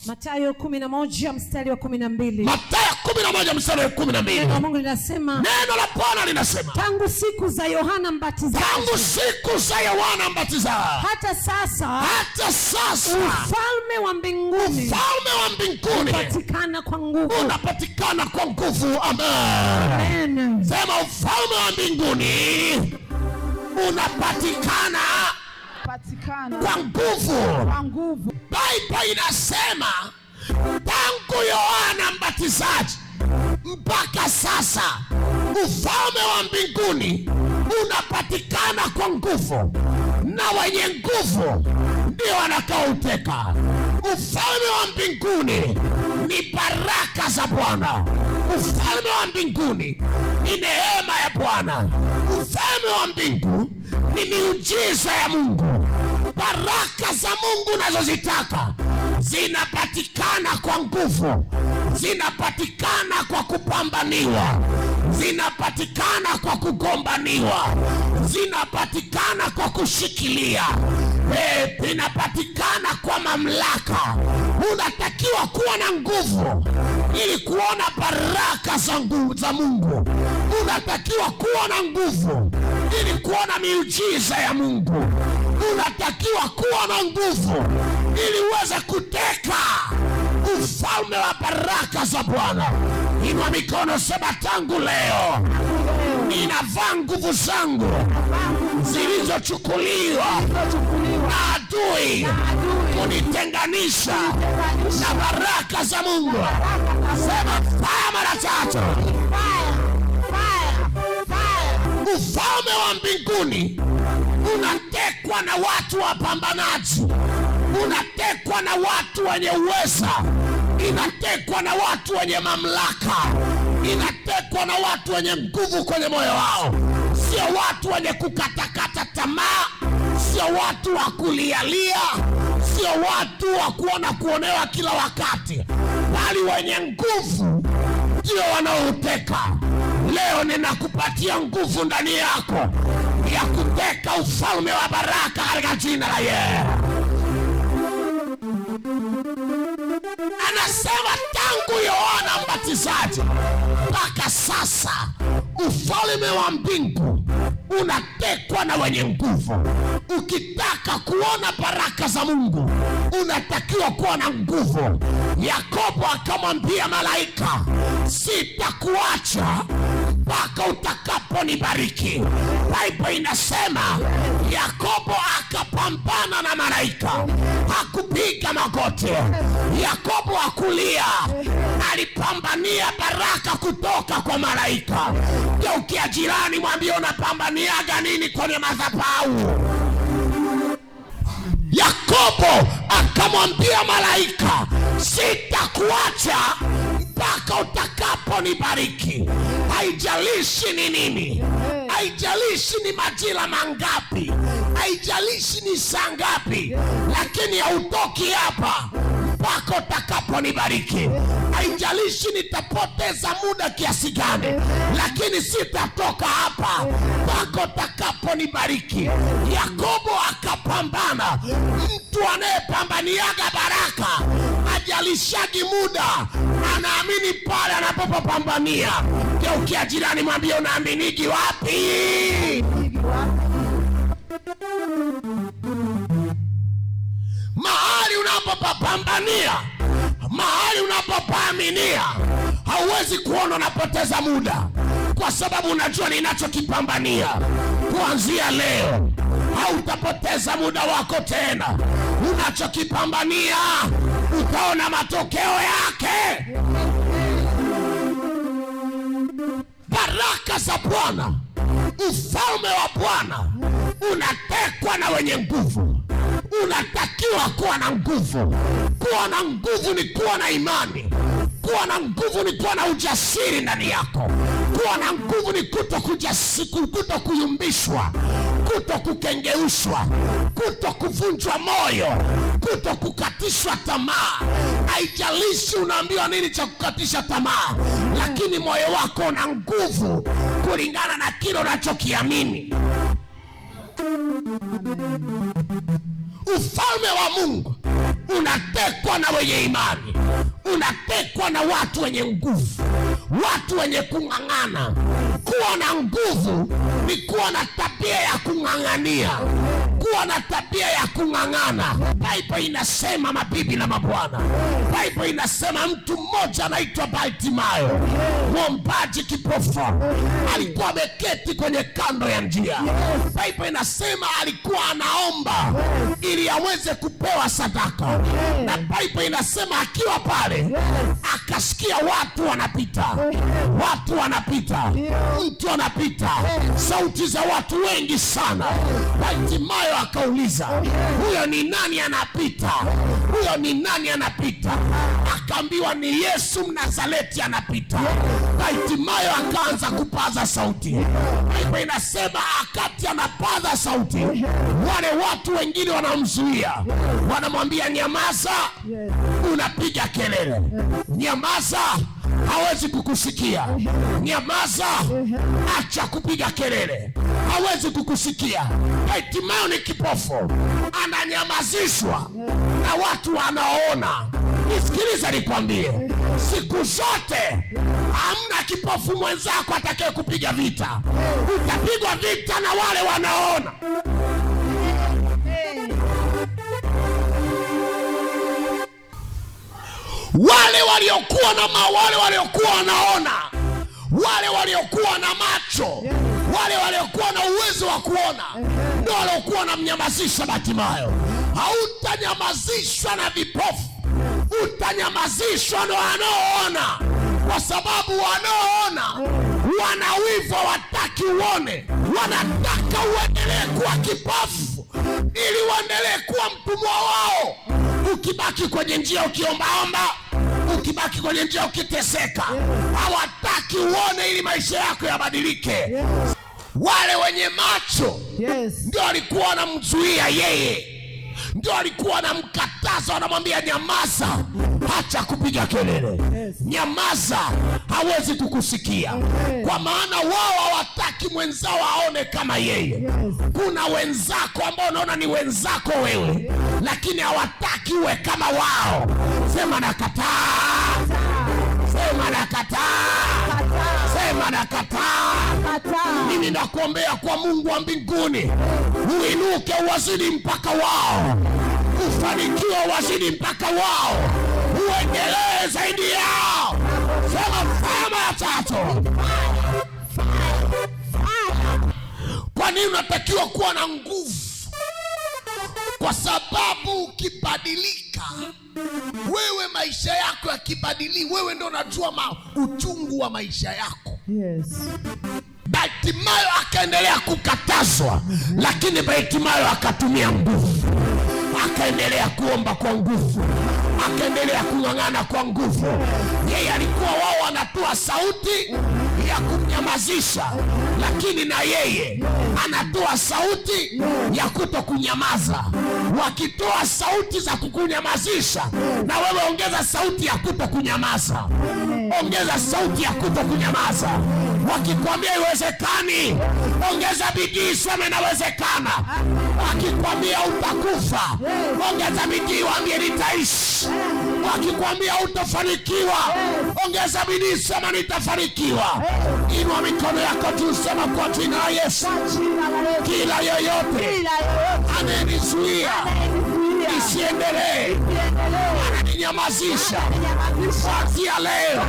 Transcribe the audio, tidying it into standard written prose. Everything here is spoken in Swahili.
Mathayo 11 mstari wa 12. Mathayo 11 mstari wa 12. Neno la Mungu linasema, neno la Bwana linasema, tangu siku za Yohana Mbatizaji, tangu siku za Yohana Mbatizaji hata sasa, ufalme wa mbinguni unapatikana kwa nguvu. Unapatikana kwa nguvu. Amen. Sema, ufalme wa mbinguni unapatikana kwa nguvu. Biblia inasema tangu Yohana Mbatizaji mpaka sasa ufalme wa mbinguni unapatikana kwa nguvu, na wenye nguvu ndio wanakauteka. Ufalme wa mbinguni ni baraka za Bwana. Ufalme wa mbinguni ni neema ya Bwana. Ufalme wa mbingu ni miujiza ya Mungu. Baraka za Mungu unazozitaka zinapatikana kwa nguvu, zinapatikana kwa kupambaniwa, zinapatikana kwa kugombaniwa, zinapatikana kwa kushikilia, zinapatikana kwa mamlaka. Unatakiwa kuwa na nguvu ili kuona baraka za Mungu. Unatakiwa kuwa na nguvu ili kuona miujiza ya Mungu. Unatakiwa kuwa na nguvu ili uweze kuteka ufalme wa baraka za Bwana. Inua mikono, sema, tangu leo ninavaa nguvu zangu zilizochukuliwa na adui kunitenganisha na baraka za Mungu. Sema fire mara tatu. Ufalme wa mbinguni unatekwa na watu wapambanaji, unatekwa na watu wenye uweza, inatekwa na watu wenye mamlaka, inatekwa na watu wenye nguvu kwenye moyo wao. Sio watu wenye kukatakata tamaa, sio watu wa kulialia, sio watu wa kuonewa kila wakati, bali wenye nguvu ndio wanaoteka. Leo ninakupatia nguvu ndani yako ya kuteka ufalme wa baraka katika jina la Yesu. Anasema tangu Yohana Mbatizaji mpaka sasa ufalme wa mbingu unatekwa na wenye nguvu. Ukitaka kuona baraka za Mungu unatakiwa kuwa na nguvu. Yakobo akamwambia malaika, sitakuacha mpaka utakaponibariki. Biblia inasema Yakobo akapambana na malaika, hakupiga magoti. Yakobo hakulia, alipambania baraka kutoka kwa malaika. Geukia jirani, mwambie, unapambaniaga nini kwenye madhabahu? Yakobo akamwambia malaika, sitakuacha mpaka utakaponibariki. Haijalishi ni nini, haijalishi ni majira mangapi, haijalishi ni saa ngapi, lakini hautoki hapa mpaka utakaponibariki. Haijalishi nitapoteza muda kiasi gani, lakini sitatoka hapa mpaka utakaponibariki. Yakobo akapambana. Mtu anayepambaniaga baraka hajalishagi muda, anaamini pale anapopambania. Geukia jirani, mwambie, unaaminiki wapi? Mahali unapopambania, mahali unapopaminia, hauwezi kuona unapoteza muda, kwa sababu unajua ninachokipambania. Kuanzia leo hautapoteza muda wako tena. Unachokipambania utaona matokeo yake. Baraka za Bwana, ufalme wa Bwana unatekwa na wenye nguvu. Unatakiwa kuwa na nguvu. Kuwa na nguvu ni kuwa na imani. Kuwa na nguvu ni kuwa na ujasiri ndani yako. Kuwa na nguvu ni kuto kuyumbishwa, kuto kukengeushwa, kuto kuvunjwa moyo, kuto kukatishwa tamaa. Haijalishi unaambiwa nini cha kukatisha tamaa, lakini moyo wako una nguvu kulingana na kile unachokiamini. Ufalme wa Mungu unatekwa na wenye imani, unatekwa na watu wenye nguvu, watu wenye kung'ang'ana. Kuwa na nguvu ni kuwa na tabia ya kung'ang'ania, kuwa na tabia ya kung'ang'ana. Biblia inasema, mabibi na mabwana, Biblia inasema mtu mmoja anaitwa Bartimayo, mwombaji kipofu, alikuwa ameketi kwenye kando ya njia. Biblia inasema alikuwa anaomba ili aweze kupewa sadaka, na Biblia inasema akiwa pale akasikia watu wanapita, watu wanapita, mtu anapita, sauti za watu wengi sana. Bartimayo akauliza, huyo ni nani anapita? Huyo ni nani anapita? Akaambiwa ni Yesu Mnazareti anapita. Bartimayo akaanza kupaza sauti. Biblia inasema akati anapaza sauti, wale watu wengine wanamzuia, wanamwambia nyamaza, unapiga kelele. Nyamaza, hawezi kukusikia. Nyamaza, acha kupiga kelele, hawezi kukusikia. Bartimayo ni kipofu, ananyamazishwa na watu wanaona. Nisikiliza nikwambie, siku zote hamna kipofu mwenzako atakaye kupiga vita. Utapigwa vita na wale wanaona. Wale waliokuwa na wale waliokuwa wanaona, wale waliokuwa na macho, wale waliokuwa na uwezo wa kuona, ndio waliokuwa wanamnyamazisha Bartimayo. Hautanyamazishwa na vipofu, utanyamazishwa na wanaoona, kwa sababu wanaoona wana wivu, wataki uone, wanataka uendelee kuwa kipofu ili uendelee kuwa mtumwa wao. Ukibaki kwenye njia ukiombaomba, ukibaki kwenye njia ukiteseka, hawataki uone ili maisha yako yabadilike. Wale wenye macho ndio walikuwa wanamzuia yeye, ndio walikuwa wanamkataza, wanamwambia nyamaza, acha kupiga kelele, nyamaza, hawezi kukusikia. Kwa maana wao hawataki mwenzao aone kama yeye. Kuna wenzako ambao unaona ni wenzako wewe, lakini hawataki uwe kama wao. Sema nakataa, sema nakataa, sema nakataa. Mimi nakuombea kwa Mungu wa mbinguni, uinuke uwazidi mpaka wao, ufanikiwe uwazidi mpaka wao, uendelee zaidi yao. Sema fama ya tatu. Kwa nini unatakiwa kuwa na nguvu? Kwa sababu ukibadilika wewe, maisha yako yakibadili, wewe ndio unajua uchungu wa maisha yako. Bartimayo akaendelea kukatazwa, lakini Bartimayo akatumia nguvu, akaendelea kuomba kwa nguvu, akaendelea kung'ang'ana kwa nguvu. Yeye alikuwa, wao wanatoa sauti ya kumnyamazisha, lakini na yeye anatoa sauti ya kutokunyamaza. Wakitoa sauti za kukunyamazisha, na wewe ongeza sauti ya kutokunyamaza, ongeza sauti ya kutokunyamaza. Wakikwambia iwezekani, ongeza bidii, sema inawezekana. Wakikwambia utakufa, ongeza bidii, waambie nitaishi. Wakikwambia utafanikiwa, ongeza bidii, sema nitafanikiwa. Inua mikono yako juu, sema kwa jina la Yesu, kila yoyote anayenizuia nisiendelee, ananinyamazisha, kuanzia leo